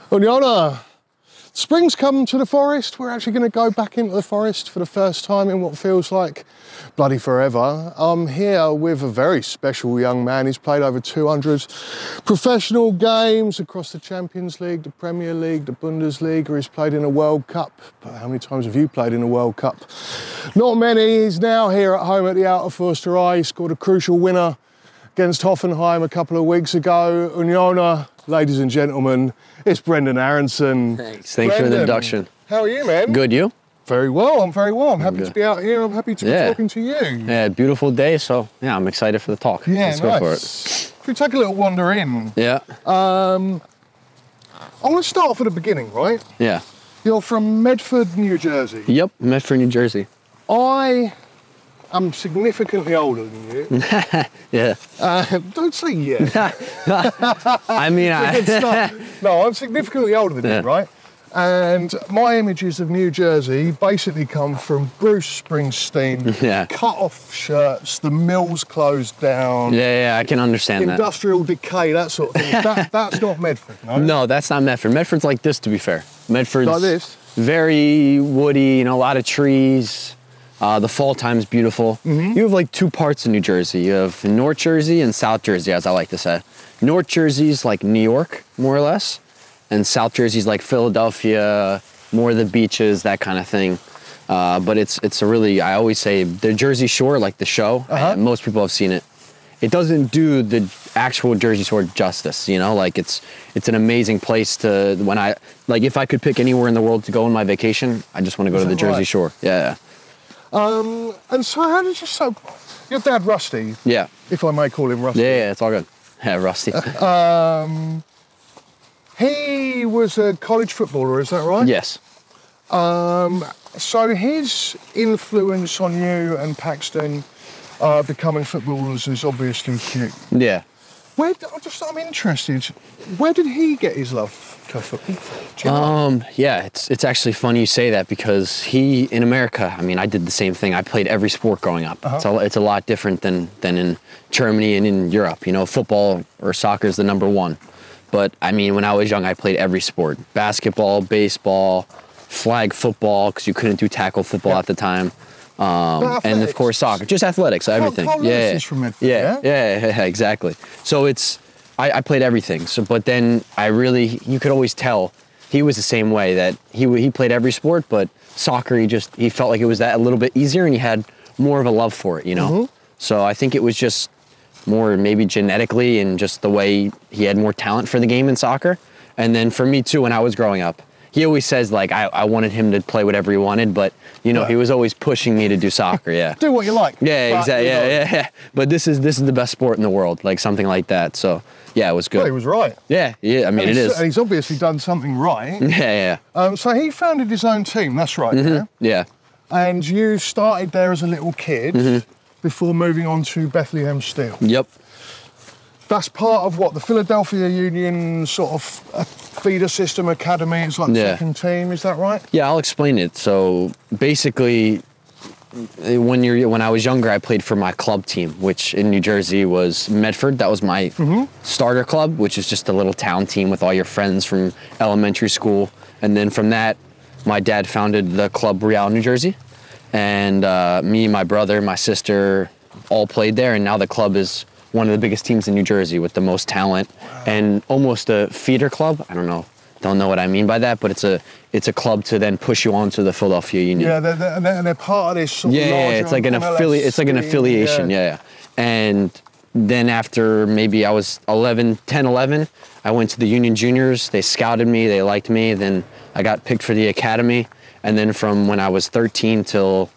Unyana, spring's come to the forest. We're actually going to go back into the forest for the first time in what feels like bloody forever. I'm here with a very special young man. He's played over 200 professional games across the Champions League, the Premier League, the Bundesliga. He's played in a World Cup. But how many times have you played in a World Cup? Not many. He's now here at home at the Outer Forsterei. He scored a crucial winner against Hoffenheim a couple of weeks ago. Unyana, ladies and gentlemen, it's Brenden Aaronson. Thanks for the introduction. How are you, man? Good, you? Very well, I'm very well. I'm happy to be out here. I'm happy to be talking to you. Yeah, beautiful day, so I'm excited for the talk. Yeah, Let's go for it. If we take a little wander in. Yeah. I want to start off at the beginning, right? Yeah. You're from Medford, New Jersey. Yep, Medford, New Jersey. I am significantly older than you. Yeah. Don't say yeah. I mean, No, I'm significantly older than you, right? And my images of New Jersey basically come from Bruce Springsteen, cut-off shirts, the mills closed down. Yeah, I can understand industrial decay, that sort of thing. That's not Medford, no? No, that's not Medford. Medford's like this, to be fair. Medford's like this? Very woody, a lot of trees. The fall time's beautiful. You have like two parts of New Jersey. You have North Jersey and South Jersey, as I like to say. North Jersey's like New York, more or less. And South Jersey's like Philadelphia, more of the beaches, that kind of thing. But it's a really, I always say, the Jersey Shore, like the show, most people have seen it. It doesn't do the actual Jersey Shore justice, like it's an amazing place to, if I could pick anywhere in the world to go on my vacation, I just want to go to the Jersey Shore. Yeah. And so how did you, your dad Rusty? Yeah. If I may call him Rusty. Yeah, it's all good. Yeah, Rusty. He was a college footballer, is that right? Yes. So his influence on you and Paxton becoming footballers is obviously huge. Yeah. I'm interested. Where did he get his love for football? Yeah, it's actually funny you say that because in America, I did the same thing. I played every sport growing up. It's a lot different than in Germany and in Europe. Football or soccer is the number one. But when I was young, I played every sport: basketball, baseball, flag football, because you couldn't do tackle football at the time. And of course soccer, just athletics, everything. Yeah, exactly. So I played everything. But then you could always tell he was the same way, that he played every sport, but soccer, he felt like it was that a little bit easier, and he had more of a love for it, So I think it was just more maybe genetically, and just the way he had more talent for the game in soccer. And then for me too, when I was growing up, he always says I wanted him to play whatever he wanted, but he was always pushing me to do soccer. Yeah. Do what you like. Yeah, exactly. Yeah. But this is the best sport in the world, like something like that. So yeah, it was good. Well, he was right. Yeah. It is. And he's obviously done something right. Yeah. So he founded his own team. That's right. Yeah. And you started there as a little kid before moving on to Bethlehem Steel. Yep. That's part of what, the Philadelphia Union sort of feeder system academy. It's like the second team, is that right? Yeah, I'll explain it. So basically, when I was younger, I played for my club team, which in New Jersey was Medford. That was my starter club, which is just a little town team with all your friends from elementary school. And then from that, my dad founded the club Real New Jersey. And me, my brother, my sister all played there. And now the club is one of the biggest teams in New Jersey with the most talent, and almost a feeder club. I don't know what I mean by that, but it's a club to then push you on to the Philadelphia Union. Yeah, and they're part of this sort of it's like an affiliation. Yeah. And then after maybe I was 10, 11, I went to the Union Juniors. They scouted me, they liked me. Then I got picked for the academy. And then from when I was 13 till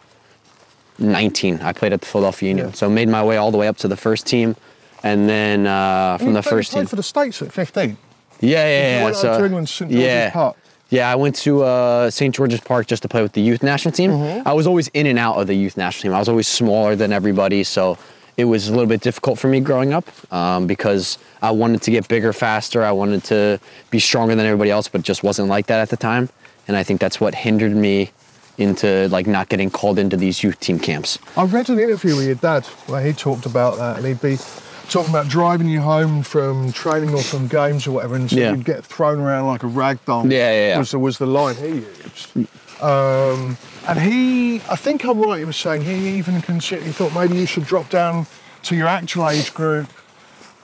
19, I played at the Philadelphia Union. So I made my way all the way up to the first team. And then from the first team. You played for the States at 15? Yeah. You went to England, St. George's Park. Yeah, I went to St. George's Park just to play with the youth national team. I was always in and out of the youth national team. I was always smaller than everybody, so it was a little bit difficult for me growing up because I wanted to get bigger faster. I wanted to be stronger than everybody else, but it just wasn't like that at the time. And I think that's what hindered me into not getting called into these youth team camps. I read an interview with your dad where he talked about that, and he'd be talking about driving you home from training or from games or whatever, and so you'd get thrown around like a rag doll. Was the line he used. And he, I think I'm right, he was saying he even considered, he thought maybe you should drop down to your actual age group,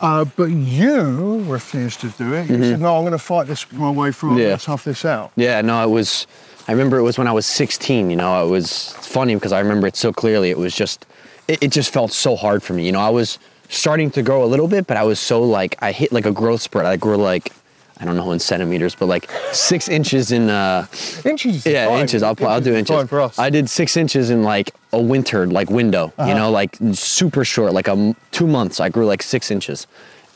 but you refused to do it. You said, no, I'm going to fight this my way through, I'm going to tough this out. Yeah, no, I remember it was when I was 16, you know, it's funny because I remember it so clearly. It was just, it just felt so hard for me. You know, I was starting to grow a little bit, but I was so like, I hit like a growth spurt. I grew like, I don't know in centimeters, but like 6 inches in... Inches? Yeah, fine. inches. I'll do inches. Fine for us. I did 6 inches in like a winter like window, you know, like super short, like 2 months. I grew like 6 inches.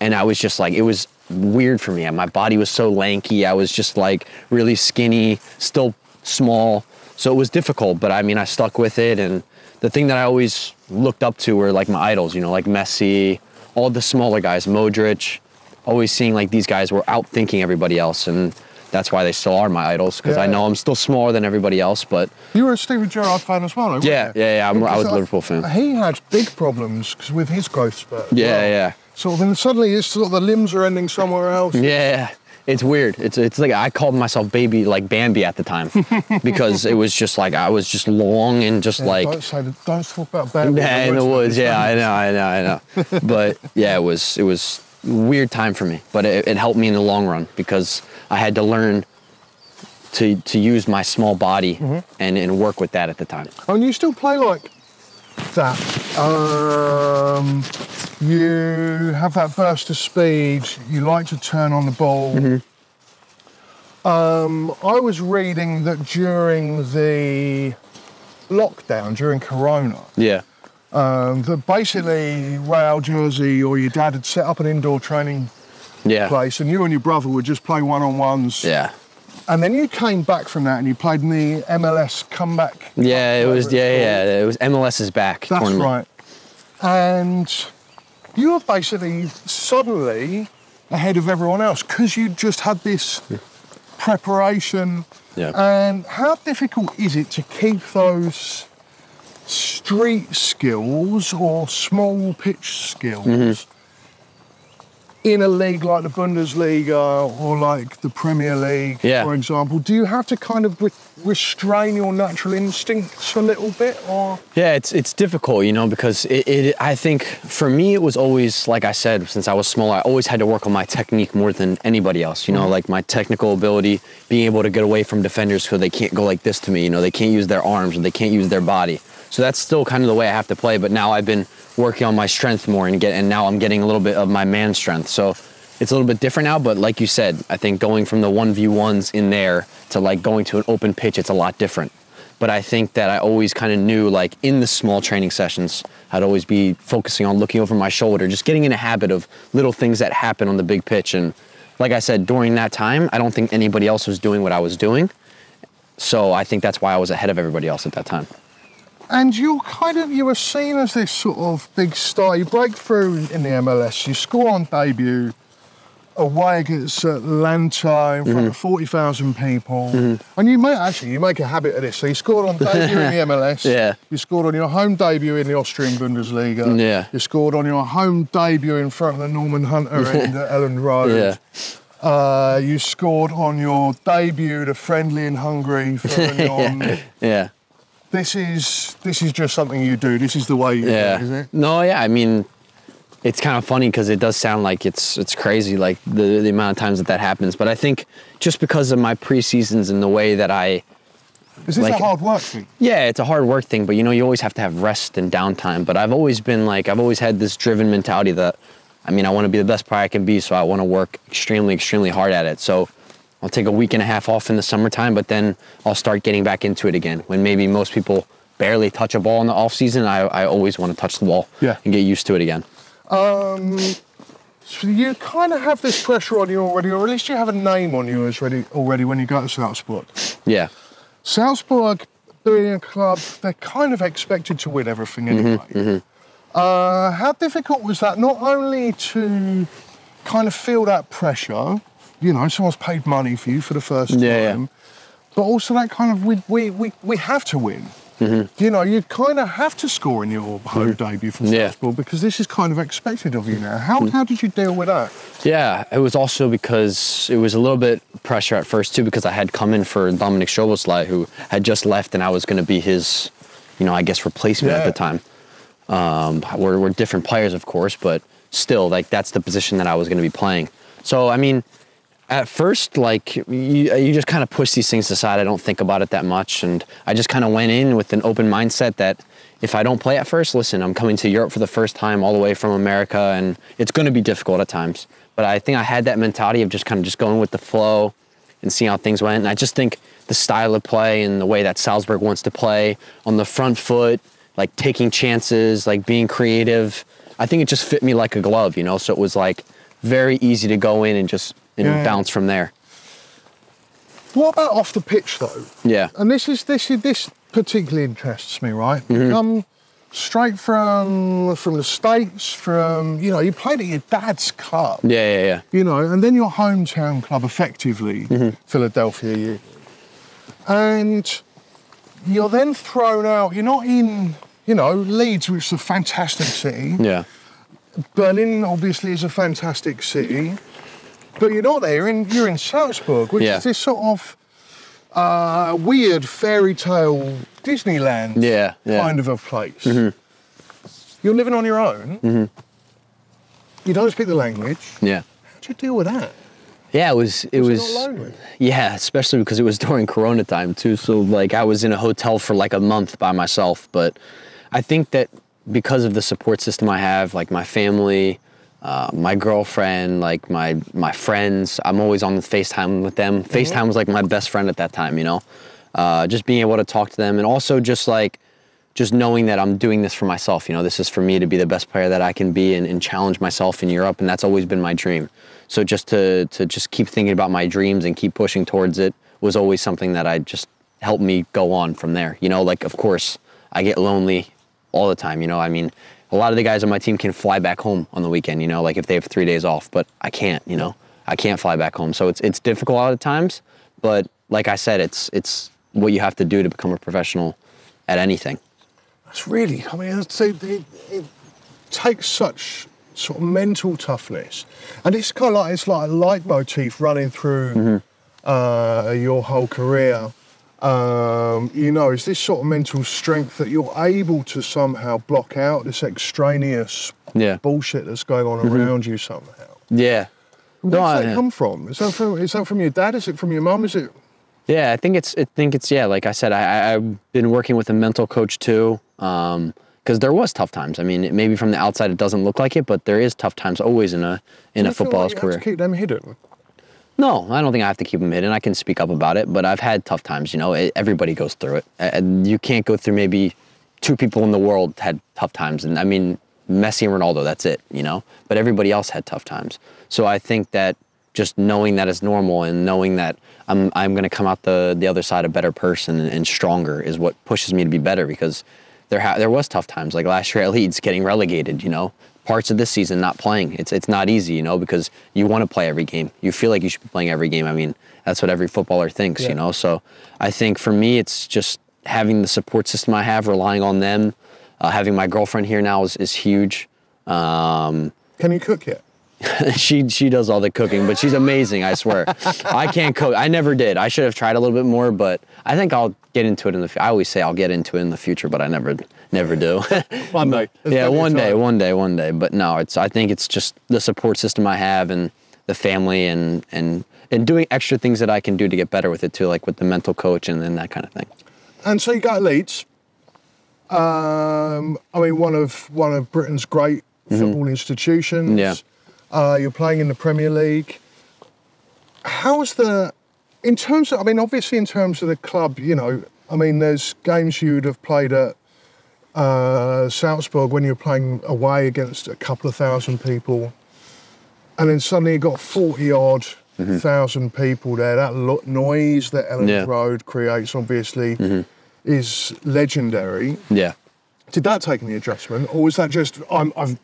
And I was just like, it was weird for me. My body was so lanky. I was just like really skinny, still small. So it was difficult, but I mean, I stuck with it. And the thing that I always looked up to were like my idols, you know, like Messi, all the smaller guys, Modric, always seeing like these guys were outthinking everybody else. And that's why they still are my idols, because I know I'm still smaller than everybody else, but... You were a Steven Gerrard fan as well, yeah, I was a Liverpool fan. He had big problems with his growth spurt. Yeah. Sort of, and suddenly it's sort of the limbs are ending somewhere else. Yeah, it's weird. It's like I called myself baby like Bambi at the time because it was just like I was just long and just like don't talk about Bambi. Yeah, in the woods. Yeah, I know. But yeah, it was a weird time for me, but it helped me in the long run because I had to learn to use my small body and work with that at the time. Oh, and you still play like that. You have that burst of speed. You like to turn on the ball. I was reading that during the lockdown, during Corona, that basically Real Jersey or your dad had set up an indoor training place, and you and your brother would just play one-on-ones. Yeah. And then you came back from that and you played in the MLS comeback. Yeah, it was MLS is back. That's tournament. right. And you were basically suddenly ahead of everyone else because you just had this preparation. Yeah. And how difficult is it to keep those street skills or small pitch skills in a league like the Bundesliga or like the Premier League, for example? Do you have to kind of restrain your natural instincts a little bit, or? Yeah, it's difficult, you know, because I think for me it was always, like I said, since I was small, I always had to work on my technique more than anybody else, you know, like my technical ability, being able to get away from defenders so they can't go like this to me, you know, they can't use their arms or they can't use their body. So that's still kind of the way I have to play, but now I've been working on my strength more and now I'm getting a little bit of my man strength. So it's a little bit different now, but like you said, I think going from the 1v1s in there to like going to an open pitch, it's a lot different. But I think that I always kind of knew, like in the small training sessions, I'd always be focusing on looking over my shoulder, just getting in a habit of little things that happen on the big pitch. And like I said, during that time, I don't think anybody else was doing what I was doing. So I think that's why I was ahead of everybody else at that time. And you were seen as this sort of big star. You break through in the MLS, you score on debut, away against Atlanta in front of 40,000 people. And you make a habit of this. So you scored on debut in the MLS. You scored on your home debut in the Austrian Bundesliga. You scored on your home debut in front of the Norman Hunter end at Ellen Road. You scored on your debut to friendly in Hungary for Lyon. This is just something you do. This is the way you do it, is it? No, I mean, it's kind of funny because it does sound like it's crazy, like the amount of times that happens. But I think just because of my pre-seasons and the way that Is this a hard work thing? Yeah, it's a hard work thing, but you know, you always have to have rest and downtime. But I've always had this driven mentality that, I mean, I want to be the best player I can be, so I want to work extremely, extremely hard at it. So I'll take a week and a half off in the summertime, but then I'll start getting back into it again. When maybe most people barely touch a ball in the off season, I always want to touch the ball and get used to it again. So you kind of have this pressure on you already, or at least you have a name on you already when you go to Salzburg. Yeah. Salzburg, being a club, they're kind of expected to win everything anyway. How difficult was that, not only to kind of feel that pressure, you know, someone's paid money for you for the first time, but also that kind of, we have to win. you know, you kind of have to score in your home debut for Salzburg because this is kind of expected of you now. How did you deal with that? Yeah, it was also because it was a little bit pressure at first too, because I had come in for Dominik Szoboszlai, who had just left, and I was going to be his, you know, I guess replacement at the time. We're different players, of course, but still, like, that's the position that I was going to be playing. So, I mean, at first, like, you just kind of push these things aside. I don't think about it that much. And I just kind of went in with an open mindset that if I don't play at first, listen, I'm coming to Europe for the first time all the way from America, and it's going to be difficult at times. But I think I had that mentality of just kind of just going with the flow and seeing how things went. And I just think the style of play and the way that Salzburg wants to play on the front foot, like taking chances, like being creative, I think it just fit me like a glove, you know? So it was like very easy to go in and just bounce from there. What about off the pitch though? Yeah. And this particularly interests me, right? You come straight from the States, you know, you played at your dad's club. Yeah. You know, and then your hometown club, effectively, Philadelphia Union. And you're then thrown out, you're not in, you know, Leeds, which is a fantastic city. Yeah. Berlin, obviously, is a fantastic city. But you're not there, you're in Salzburg, which is this sort of weird fairy tale Disneyland kind of a place. You're living on your own. You don't speak the language. Yeah. How'd you deal with that? Yeah, it was not lonely? Yeah, especially because it was during Corona time too. So like I was in a hotel for like a month by myself. But I think that because of the support system I have, like my family, my girlfriend, like my friends, I'm always on the FaceTime with them. FaceTime was like my best friend at that time, you know? Just being able to talk to them, and also just knowing that I'm doing this for myself, you know? This is for me to be the best player that I can be and challenge myself in Europe, and that's always been my dream. So just to just keep thinking about my dreams and keep pushing towards it was always something that I just helped me go on from there. You know, like, of course, I get lonely all the time, you know? I mean, a lot of the guys on my team can fly back home on the weekend, you know, like if they have 3 days off, but I can't, you know, I can't fly back home. So it's difficult a lot of times, but like I said, it's what you have to do to become a professional at anything. That's really, I mean, I'd say it takes such sort of mental toughness, and it's kind of like, it's like a leitmotif running through your whole career. You know, is this sort of mental strength that you're able to somehow block out this extraneous bullshit that's going on around you somehow? Yeah. Where does that come from? Is that from your dad? Is it from your mum? Is it? Yeah, I think it's like I said, I've been working with a mental coach too, because there was tough times. I mean, maybe from the outside it doesn't look like it, but there is tough times always in a footballer's career. You have to keep them hidden? No, I don't think I have to keep them hidden. I can speak up about it, but I've had tough times, you know. Everybody goes through it. You can't go through, maybe 2 people in the world had tough times. And I mean, Messi and Ronaldo, that's it, you know. But everybody else had tough times. So I think that just knowing that is normal and knowing that I'm going to come out the other side a better person and stronger is what pushes me to be better, because there was tough times. Like last year at Leeds, getting relegated, you know. Parts of this season not playing. It's not easy, you know, because you want to play every game. You feel like you should be playing every game. I mean, that's what every footballer thinks, you know. So I think for me, it's just having the support system I have, relying on them. Having my girlfriend here now is huge. Can you cook yet? She does all the cooking, but she's amazing, I swear. I can't cook. I never did. I should have tried a little bit more, but I think I'll get into it in the future. I always say I'll get into it in the future, but I never do. One day. Yeah, one day. But no, I think it's just the support system I have and the family and doing extra things that I can do to get better with it too, like with the mental coach and that kind of thing. And so you got Leeds. I mean, one of Britain's great football institutions. Yeah. You're playing in the Premier League. How's in terms of the club, you know, I mean, there's games you would have played at Salzburg when you're playing away against a couple of thousand people, and then suddenly you got 40-odd thousand people there. That noise that Elland Road creates, obviously, is legendary. Yeah. Did that take any adjustment, or was that just,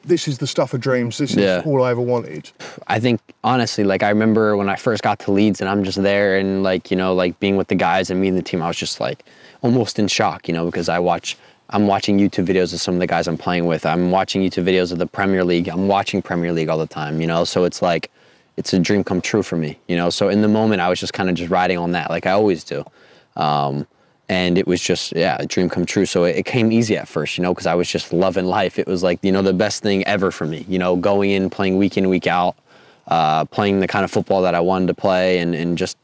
this is the stuff of dreams, this is all I ever wanted? I think, honestly, like, I remember when I first got to Leeds and I'm just there and, like, you know, like, being with the guys and meeting the team, I was just, like, almost in shock, you know, because I'm watching YouTube videos of some of the guys I'm playing with. I'm watching YouTube videos of the Premier League. I'm watching Premier League all the time, you know, so it's like, it's a dream come true for me, you know, so in the moment, I was just kind of just riding on that, like I always do. And it was just, a dream come true. So it came easy at first, you know, because I was just loving life. It was like, you know, the best thing ever for me, you know, going in, playing week in, week out, playing the kind of football that I wanted to play and just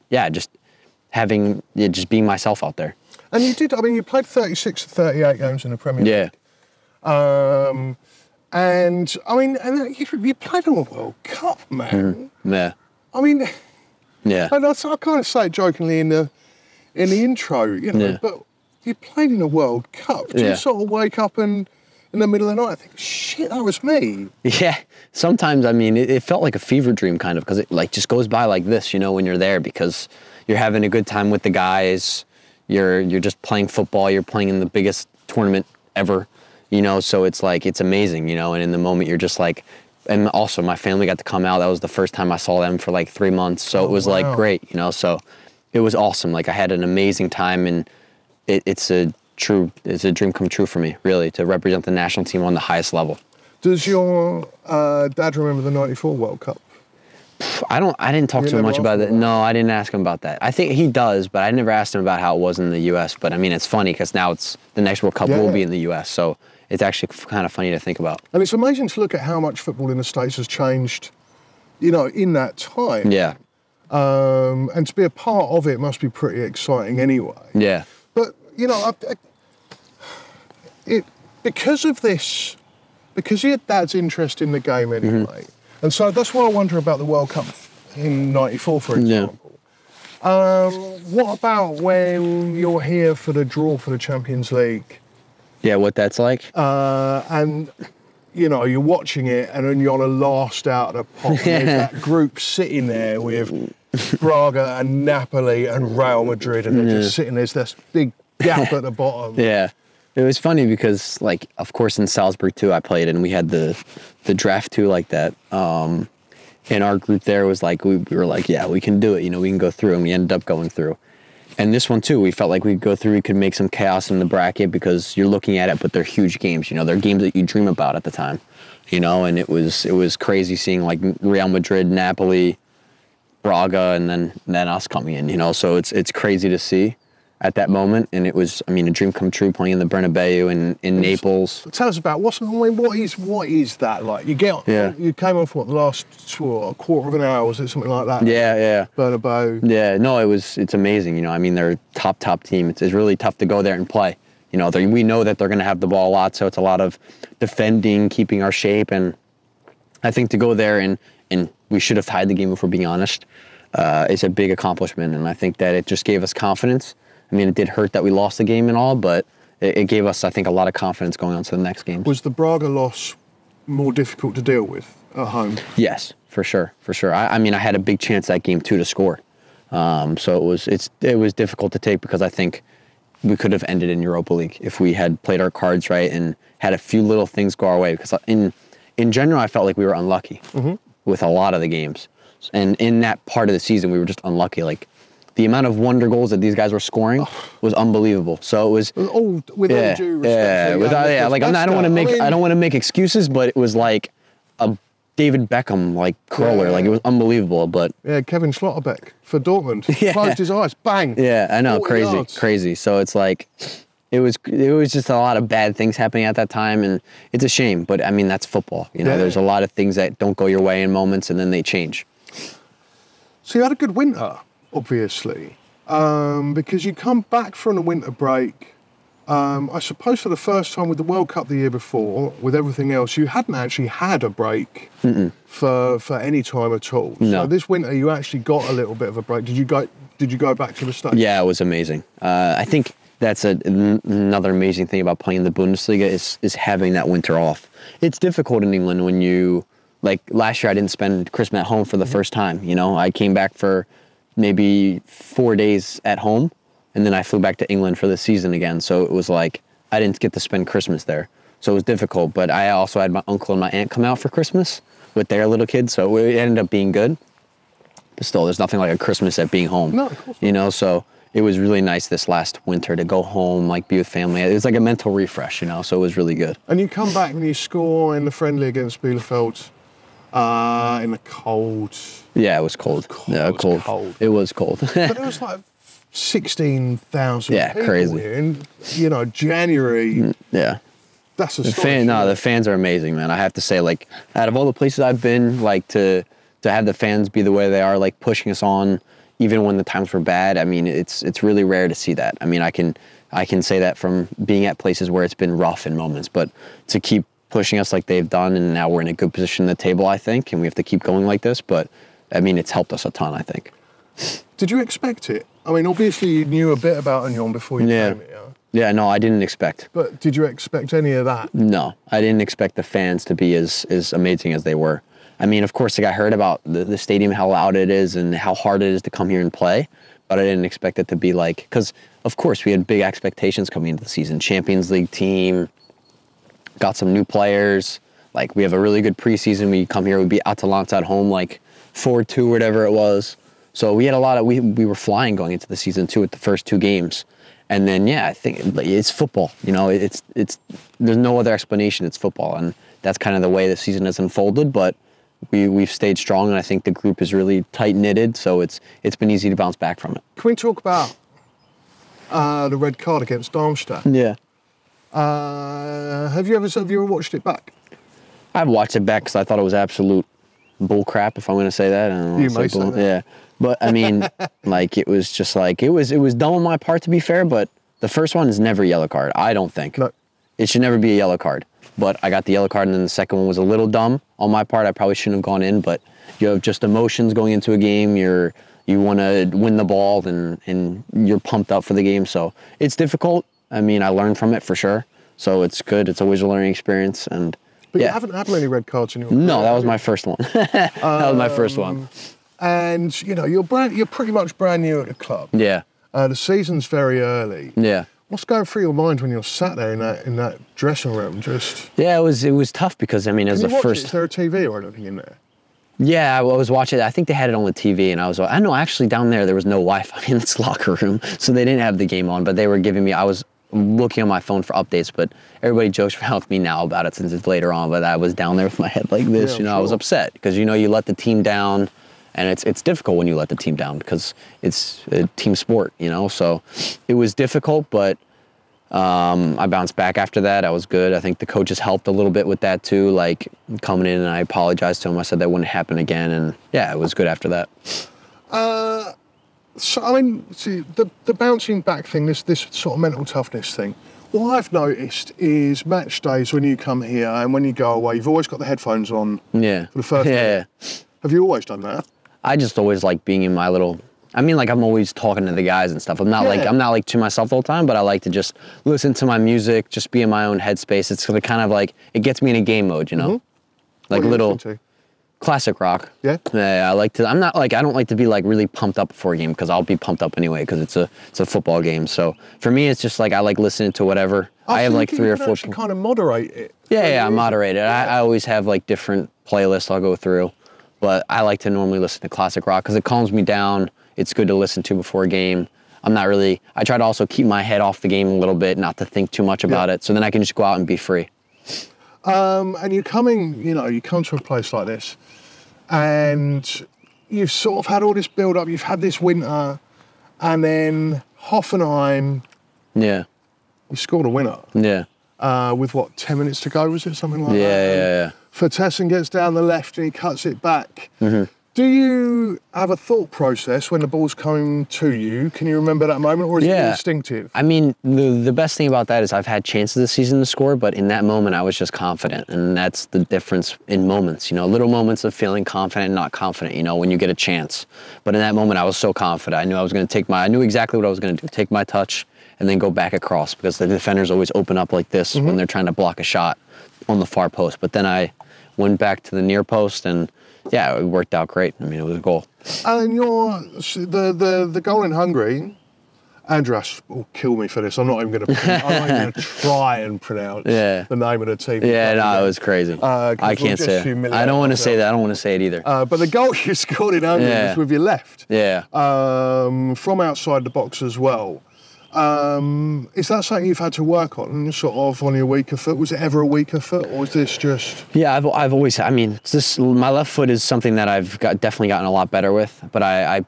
having, just being myself out there. And you did, I mean, you played 36 to 38 games in the Premier League. Yeah. And, I mean, and you played in a World Cup, man. Yeah. I mean, yeah. And I kind of say it jokingly in the intro, you know, but you played in a World Cup. Do you sort of wake up and in the middle of the night think, shit, that was me? Yeah. Sometimes, I mean, it felt like a fever dream kind of, because it like just goes by like this, you know, when you're there, because you're having a good time with the guys. You're just playing football. You're playing in the biggest tournament ever, you know, so it's like, it's amazing, you know, and in the moment you're just like, and also my family got to come out. That was the first time I saw them for like 3 months. So it was like great, you know, so it was awesome. Like I had an amazing time, and it's a dream come true for me, really, to represent the national team on the highest level. Does your dad remember the '94 World Cup? I didn't talk to him much about that. No, I didn't ask him about that. I think he does, but I never asked him about how it was in the U.S. But I mean, it's funny because now the next World Cup will be in the U.S. So it's actually kind of funny to think about. And it's amazing to look at how much football in the States has changed, you know, in that time. Yeah. And to be a part of it must be pretty exciting anyway. Yeah. But, you know, because of this, because of your dad's interest in the game anyway, and so that's why I wonder about the World Cup in '94, for example. What about when you're here for the draw for the Champions League? Yeah, what that's like? And, you know, you're watching it and then you're on the last out of the pot. And there's that group sitting there with Braga and Napoli and Real Madrid, and they're just sitting, there's this big gap at the bottom. Yeah. It was funny because, like, of course in Salzburg too I played, and we had the draft too like that. And our group there was like, we were like, yeah, we can do it, you know, we can go through, and we ended up going through. And this one too, we felt like we'd go through, we could make some chaos in the bracket because you're looking at it, but they're huge games, you know, they're games that you dream about at the time, you know, and it was crazy seeing like Real Madrid, Napoli, Braga, and then us coming in, you know, so it's crazy to see at that moment. And it was, I mean, a dream come true playing in the Bernabeu and in Naples. Tell us about what is that like? You came on for the last quarter of an hour, was it something like that? Yeah. Bernabeu. Yeah, no, it's amazing, you know, I mean, they're a top team. It's really tough to go there and play. You know, we know that they're going to have the ball a lot, so it's a lot of defending, keeping our shape, and I think to go there and we should have tied the game if we're being honest, is a big accomplishment, and I think that it just gave us confidence. I mean, it did hurt that we lost the game and all, but it gave us, I think, a lot of confidence going on to the next game. Was the Braga loss more difficult to deal with at home? Yes, for sure. I mean, I had a big chance that game too to score, so it was difficult to take because I think we could have ended in Europa League if we had played our cards right and had a few little things go our way. Because in general, I felt like we were unlucky with a lot of the games, and in that part of the season, we were just unlucky. Like, the amount of wonder goals that these guys were scoring was unbelievable. So it was with all due respect. Like I don't want to make excuses, but it was like a David Beckham like curler. Like it was unbelievable. But Kevin Schlotterbeck for Dortmund closed his eyes, bang. Yeah, I know, crazy. So it's like it was just a lot of bad things happening at that time, and it's a shame. But I mean, that's football. You know, there's a lot of things that don't go your way in moments, and then they change. So you had a good winter. Obviously, because you come back from the winter break, I suppose for the first time with the World Cup the year before, with everything else, you hadn't actually had a break for any time at all. No. So this winter you actually got a little bit of a break. Did you go back to the States? Yeah, it was amazing. I think that's another amazing thing about playing the Bundesliga is having that winter off. It's difficult in England when you, like last year I didn't spend Christmas at home for the first time, you know. I came back for maybe 4 days at home, and then I flew back to England for the season again. So it was like I didn't get to spend Christmas there. So it was difficult, but I also had my uncle and my aunt come out for Christmas with their little kids, so it ended up being good. But still, there's nothing like a Christmas at being home. No, of course not. You know, so it was really nice this last winter to go home, like be with family. It was like a mental refresh, you know, so it was really good. And you come back and you score in the friendly against Bielefeld in the cold. Yeah, it was cold. Yeah, it was cold. It was cold. But there was like 16,000 Yeah, people crazy. here in, you know, January. Yeah. That's astonishing. The fans are amazing, man. I have to say, like, out of all the places I've been, like, to have the fans be the way they are, like, pushing us on, even when the times were bad, I mean, it's really rare to see that. I mean, I can say that from being at places where it's been rough in moments, but to keep pushing us like they've done, and now we're in a good position at the table, I think, and we have to keep going like this, but, I mean, it's helped us a ton, I think. Did you expect it? I mean, obviously you knew a bit about Union before you came here. Yeah, no, I didn't expect. But did you expect any of that? No, I didn't expect the fans to be as amazing as they were. I mean, of course, like, I heard about the stadium, how loud it is and how hard it is to come here and play, but I didn't expect it to be like, because, of course, we had big expectations coming into the season. Champions League team, got some new players. Like, we have a really good preseason. We come here, we beat Atalanta at home, like 4-2, whatever it was. So we had a lot of, we were flying going into the season, too, with the first 2 games. And then, yeah, I think it's football. You know, it's there's no other explanation. It's football, and that's kind of the way the season has unfolded. But we've stayed strong, and I think the group is really tight knitted. So it's been easy to bounce back from it. Can we talk about the red card against Darmstadt? Yeah. Have you ever watched it back? I've watched it back because I thought it was absolute bull crap, if I'm going to say that. I don't know, You may say that. Yeah. But, I mean, like, it was just like, it was dumb on my part, to be fair, but the first one is never a yellow card, I don't think. No. It should never be a yellow card. But I got the yellow card, and then the second one was a little dumb on my part. I probably shouldn't have gone in, but you have just emotions going into a game. You want to win the ball, and you're pumped up for the game. So it's difficult. I mean, I learned from it for sure. So it's good. It's always a learning experience. And But yeah. you haven't had many red cards in your No, career, that was have you? my first one. That was my first one. And, you know, you're pretty much brand new at the club. Yeah. The season's very early. Yeah. What's going through your mind when you're sat there in that dressing room? Just Yeah, it was tough because, I mean, as can the you watch first. it? Is there a TV or anything in there? Yeah, I was watching it. I think they had it on the TV, and I know actually down there was no Wi-Fi in its locker room, so they didn't have the game on, but they were giving me, I was looking on my phone for updates, but everybody jokes around with me now about it since it's later on, but I was down there with my head like this, Yeah, you know, I was sure. upset because, you know, you let the team down, and it's difficult when you let the team down because it's a team sport, you know, so it was difficult, but I bounced back after that. I was good. I think the coaches helped a little bit with that too, like coming in, and I apologized to him. I said that wouldn't happen again, and yeah, it was good after that. So, I mean, see, the bouncing back thing, this sort of mental toughness thing, what I've noticed is match days when you come here and when you go away, you've always got the headphones on Yeah. for the first Yeah. minute. Have you always done that? I just always like being in my little, I mean, like I'm always talking to the guys and stuff. I'm not like to myself the whole time, but I like to just listen to my music, just be in my own headspace. It's kind of like, it gets me in a game mode, you know? What Like do you little listen to? classic rock. Yeah? Yeah, I like to, I don't like to be like really pumped up before a game because I'll be pumped up anyway because it's a football game. So for me, it's just like, I like listening to whatever. I have like 3 or 4. You kind of moderate it. Yeah, I moderate it. I always have like different playlists I'll go through, but I like to normally listen to classic rock because it calms me down. It's good to listen to before a game. I try to also keep my head off the game a little bit, not to think too much about it, so then I can just go out and be free. And you come to a place like this, and you've sort of had all this build up. You've had this winter, and then Hoffenheim, Yeah, you scored a winner. yeah, With what, 10 minutes to go, was it? Something like that? yeah. Vertessen gets down the left and he cuts it back. Mm-hmm. Do you have a thought process when the ball's coming to you? Can you remember that moment, or is it instinctive? I mean, the best thing about that is I've had chances this season to score, but in that moment I was just confident, and that's the difference in moments, you know, little moments of feeling confident and not confident, you know, when you get a chance. But in that moment I was so confident. I knew I knew exactly what I was going to do, take my touch and then go back across, because the defenders always open up like this when they're trying to block a shot on the far post. But then I went back to the near post, and yeah, it worked out great. I mean, it was a goal. And the goal in Hungary, Andras will kill me for this. I'm not even going to try and pronounce the name of the team. Yeah, no, it was crazy. I can't say it. I don't want to say that. I don't want to say it either. But the goal you scored in Hungary was with your left. Yeah. From outside the box as well. Is that something you've had to work on, sort of on your weaker foot? Was it ever a weaker foot, or is this just? Yeah, I've always. I mean, my left foot is something that I've definitely gotten a lot better with. But I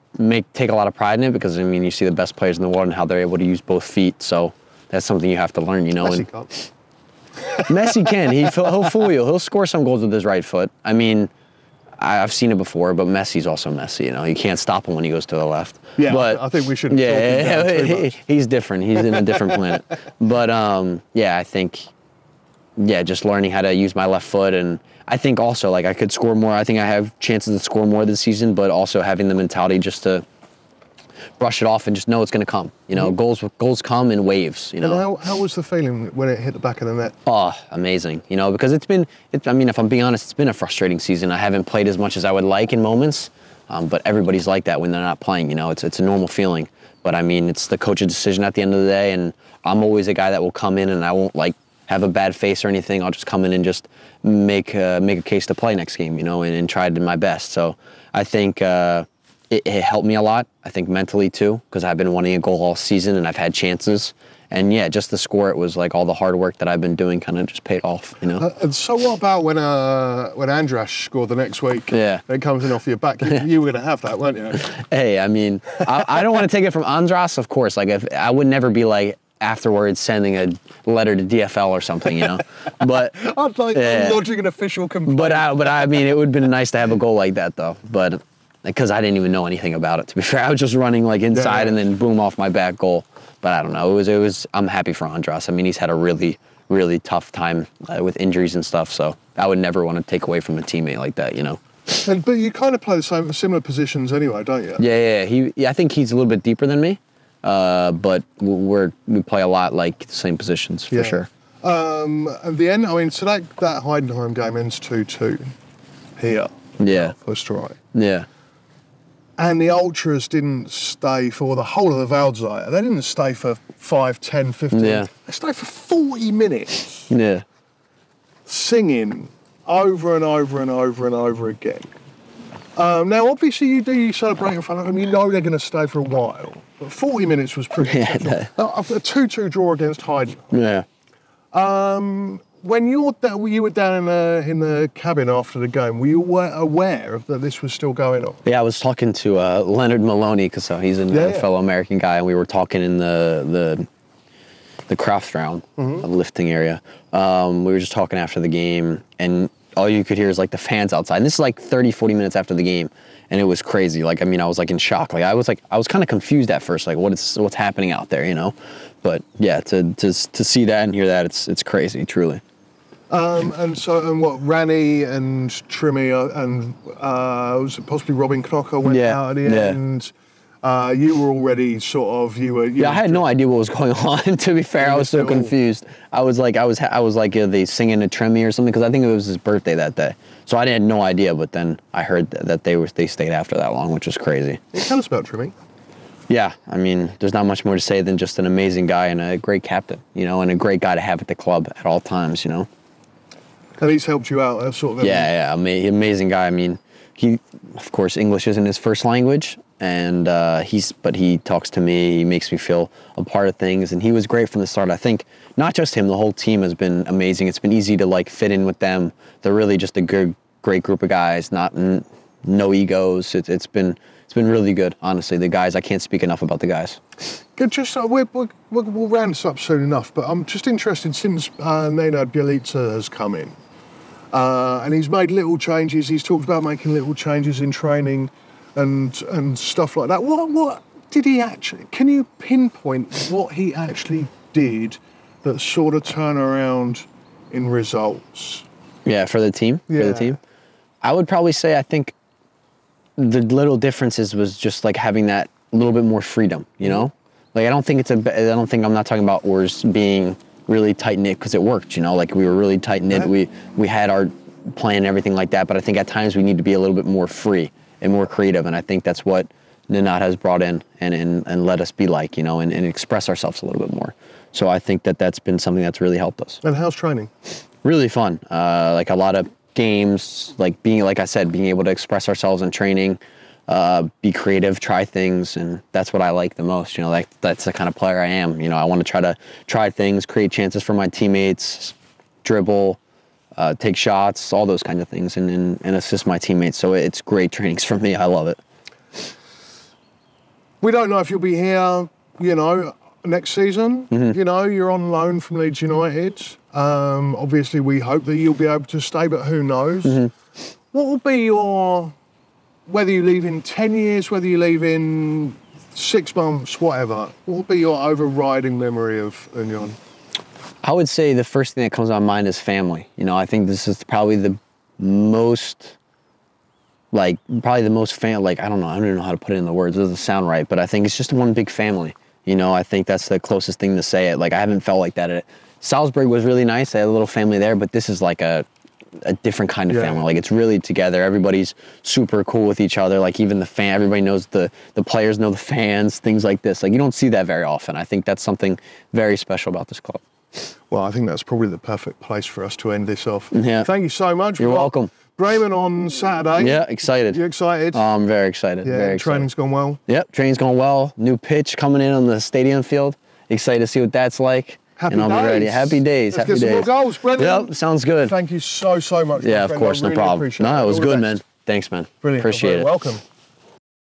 take a lot of pride in it because I mean, you see the best players in the world and how they're able to use both feet. So that's something you have to learn, you know. Messi can't. Messi can. He'll fool you. He'll score some goals with his right foot. I mean, I've seen it before, but Messi's also Messi. You know, you can't stop him when he goes to the left. Yeah, but I think we shouldn't. He's different. He's in a different planet. But I think, just learning how to use my left foot, and I think also like I could score more. I think I have chances to score more this season, but also having the mentality just to brush it off and just know it's going to come. You know, goals come in waves. You know. And how was the feeling when it hit the back of the net? Oh, amazing. You know, because I mean, if I'm being honest, it's been a frustrating season. I haven't played as much as I would like in moments, but everybody's like that when they're not playing. You know, it's a normal feeling. But I mean, it's the coach's decision at the end of the day, and I'm always a guy that will come in and I won't like have a bad face or anything. I'll just come in and just make a case to play next game. You know, and try to do my best. So I think. It helped me a lot, I think mentally too, because I've been wanting a goal all season and I've had chances. And yeah, just to score it was like all the hard work that I've been doing kind of just paid off, you know. And so what about when Andras scored the next week? Yeah. It comes in off your back. You were going to have that, weren't you? Hey, I mean, I don't want to take it from Andras, of course. Like, if I would never be like, afterwards sending a letter to DFL or something, you know. But I'd like lodging an official complaint. But I mean, it would have been nice to have a goal like that, though. But because I didn't even know anything about it, to be fair, I was just running like inside and then boom, off my back, goal. But I don't know. It was. I'm happy for Andras. I mean, he's had a really, really tough time with injuries and stuff. So I would never want to take away from a teammate like that, you know. But you kind of play the similar positions anyway, don't you? Yeah. I think he's a little bit deeper than me. But we play a lot like the same positions for sure. At the end, I mean, so that Heidenheim game ends 2-2 here. Yeah. First try. Yeah. And the ultras didn't stay for the whole of the Waldseite. They didn't stay for 5, 10, 15. Yeah. They stayed for 40 minutes. Yeah. Singing over and over and over and over again. Now, obviously, you celebrate in front of them. You know they're going to stay for a while. But 40 minutes was pretty exceptional. A 2-2 draw against Heidenheim. Yeah. When you were down in the cabin after the game, were you aware that this was still going on? Yeah, I was talking to Leonard Maloney, because he's a fellow American guy, and we were talking in the craft round, the lifting area. We were just talking after the game, and all you could hear is like the fans outside. And this is like 30, 40 minutes after the game, and it was crazy. Like, I mean, I was like in shock. Like, I was kind of confused at first, like what's happening out there, you know? But yeah, to see that and hear that, it's crazy, truly. And what, Rani and Trimmy and was it possibly Robin Knocker went out at the end. You were already sort of I had no idea what was going on. To be fair, I was so confused. I was like, they singing to Trimmy or something, because I think it was his birthday that day. So I had no idea. But then I heard that they stayed after that long, which was crazy. Tell us about Trimmy. Yeah, I mean, there's not much more to say than just an amazing guy and a great captain, you know, and a great guy to have at the club at all times, you know. And he's helped you out, sort of. Yeah, amazing guy. I mean, he, of course, English isn't his first language, and but he talks to me. He makes me feel a part of things, and he was great from the start. I think not just him, the whole team has been amazing. It's been easy to like fit in with them. They're really just a great group of guys. No egos. It's been really good, honestly. The guys, I can't speak enough about the guys. Good. Just we'll round this up soon enough, but I'm just interested, since Nenad Bjelica has come in. And he's made little changes. He's talked about making little changes in training and stuff like that. What did he actually? Can you pinpoint what he actually did that sort of turned around in results? Yeah, for the team. Yeah. For the team, I would probably say I think the little differences was just like having that little bit more freedom. You know, like I don't think I'm not talking about Ors being really tight knit, because it worked, you know, like we were really tight knit. Yeah. We had our plan and everything like that, but I think at times we need to be a little bit more free and more creative, and I think that's what Ninat has brought in and let us be like, you know, and express ourselves a little bit more. So I think that that's been something that's really helped us. And how's training? Really fun. Like a lot of games, like like I said, being able to express ourselves in training, be creative, try things, and that's what I like the most. You know, like that's the kind of player I am. You know, I want to try things, create chances for my teammates, dribble, take shots, all those kinds of things, and assist my teammates. So it's great trainings for me. I love it. We don't know if you'll be here, you know, next season. You know, you're on loan from Leeds United. Obviously, we hope that you'll be able to stay, but who knows? What will be your, whether you leave in 10 years, whether you leave in 6 months, whatever, what will be your overriding memory of Union? I would say the first thing that comes to my mind is family. You know, I think this is probably the most, like, I don't even know how to put it in the words. It doesn't sound right, but I think it's just one big family. You know, I think that's the closest thing to say it. Like, I haven't felt like that at Salzburg was really nice. I had a little family there, but this is like a different kind of family. Like, it's really together. Everybody's super cool with each other. Like, even everybody knows the players know the fans, things like this. Like, you don't see that very often. I think that's something very special about this club. Well, I think that's probably the perfect place for us to end this off. Yeah. Thank you so much. You're welcome. Bremen on Saturday. Yeah, excited. You excited? I'm very excited. Yeah, very training's excited. gone well. Yep, training's going well. New pitch coming in on the stadium field. Excited to see what that's like. Happy and I'll days. be ready. Happy days. Let's happy get days. some more goals, Brenden. Yep, sounds good. Thank you so much. Yeah, my of friend. course, I really no problem. appreciate No, it was All the good, best. man. Thanks, man. Brilliant. Appreciate it. Welcome.